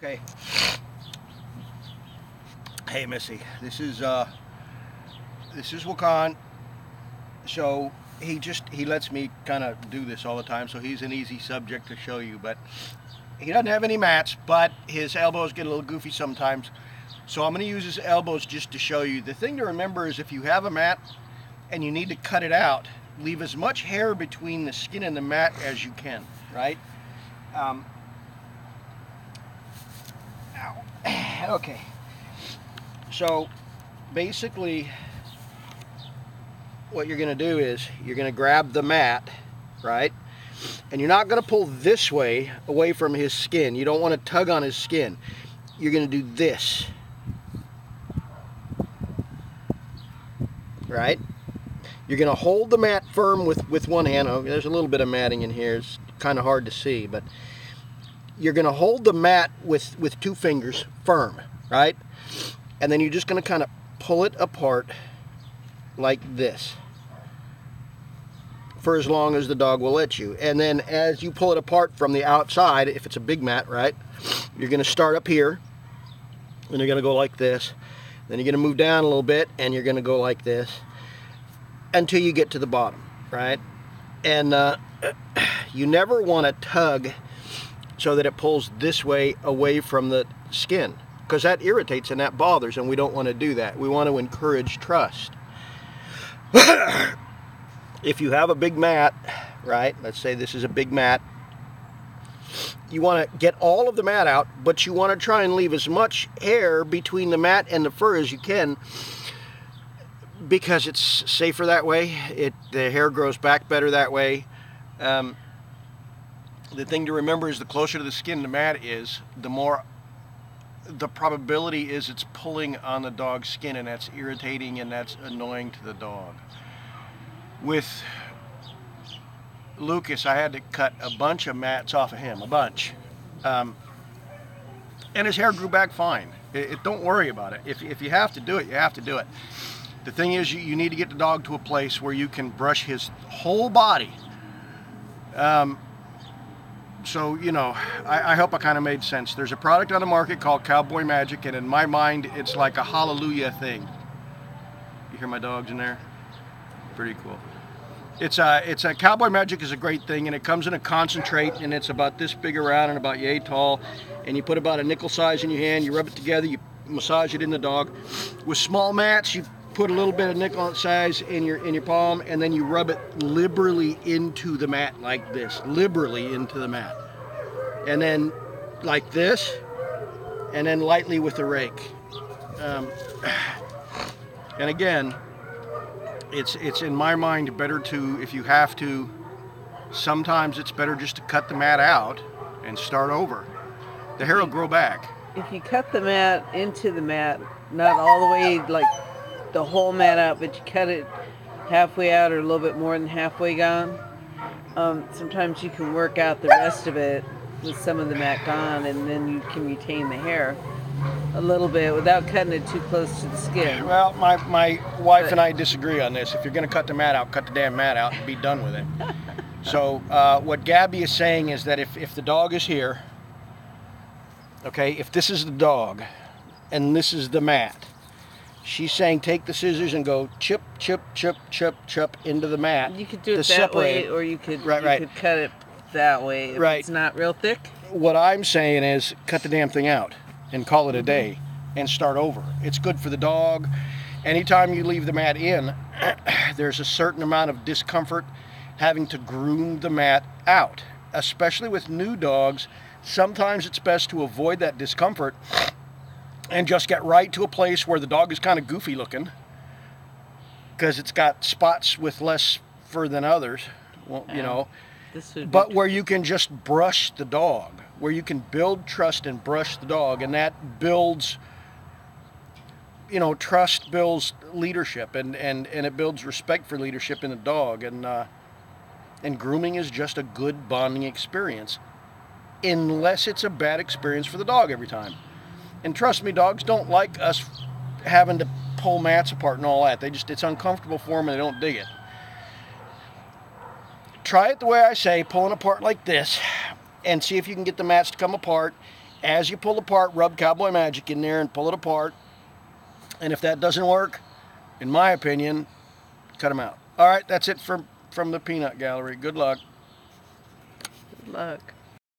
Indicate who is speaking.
Speaker 1: Okay. Hey Missy, this is Wakan. So he lets me kind of do this all the time, so he's an easy subject to show you. But he doesn't have any mats, but his elbows get a little goofy sometimes. So I'm going to use his elbows just to show you. The thing to remember is if you have a mat and you need to cut it out, leave as much hair between the skin and the mat as you can, right? Okay. So basically what you're going to do is you're going to grab the mat, right? And you're not going to pull this way away from his skin. You don't want to tug on his skin. You're going to do this, right? You're going to hold the mat firm with one hand. Oh, there's a little bit of matting in here. It's kind of hard to see, but you're going to hold the mat with two fingers firm, right? And then you're just going to kind of pull it apart like this for as long as the dog will let you. And then as you pull it apart from the outside, if it's a big mat, right, you're going to start up here and you're going to go like this. Then you're going to move down a little bit and you're going to go like this until you get to the bottom, right? And you never want to tug so that it pulls this way away from the skin, because that irritates and that bothers, and we don't want to do that. We want to encourage trust. If you have a big mat, right, let's say this is a big mat, you want to get all of the mat out, but you want to try and leave as much hair between the mat and the fur as you can, because it's safer that way. The hair grows back better that way. The thing to remember is the closer to the skin the mat is, the more the probability is it's pulling on the dog's skin, and that's irritating and that's annoying to the dog. With Lucas, I had to cut a bunch of mats off of him, a bunch. And his hair grew back fine. Don't worry about it. If you have to do it, you have to do it. The thing is, you need to get the dog to a place where you can brush his whole body. So, you know, I hope I kind of made sense. There's a product on the market called Cowboy Magic, and in my mind, it's like a hallelujah thing. You hear my dogs in there? Pretty cool. It's a Cowboy Magic is a great thing, and it comes in a concentrate, and it's about this big around and about yay tall, and you put about a nickel size in your hand, you rub it together, you massage it in the dog. With small mats, you put a little bit of nickel size in your palm, and then you rub it liberally into the mat like this, liberally into the mat, and then like this, and then lightly with the rake. And again, it's in my mind better to, if you have to, sometimes it's better just to cut the mat out and start over. The hair will grow back.
Speaker 2: If you cut the mat into the mat, not all the way like the whole mat out, but you cut it halfway out or a little bit more than halfway gone, sometimes you can work out the rest of it with some of the mat gone, and then you can retain the hair a little bit without cutting it too close to the skin.
Speaker 1: Well, my wife and I disagree on this. If you're going to cut the mat out, cut the damn mat out and be done with it. So what Gabby is saying is that if the dog is here, okay, if this is the dog and this is the mat, she's saying take the scissors and go chip, chip, chip, chip, chip into the mat.
Speaker 2: You could do it that way, or you could could cut it that way if it's not real thick.
Speaker 1: What I'm saying is cut the damn thing out and call it a day and start over. It's good for the dog. Anytime you leave the mat in, there's a certain amount of discomfort having to groom the mat out, especially with new dogs. Sometimes it's best to avoid that discomfort and just get right to a place where the dog is kind of goofy looking, because it's got spots with less fur than others, well, you know, but where you can just brush the dog, where you can build trust and brush the dog, and that builds, you know, trust builds leadership, and it builds respect for leadership in the dog, and grooming is just a good bonding experience, unless it's a bad experience for the dog every time. And trust me, dogs don't like us having to pull mats apart and all that. It's uncomfortable for them and they don't dig it. Try it the way I say, pulling apart like this, and see if you can get the mats to come apart as you pull apart, rub Cowboy Magic in there and pull it apart. And if that doesn't work, in my opinion, cut them out. All right, that's it from the peanut gallery. Good luck.
Speaker 2: Good luck.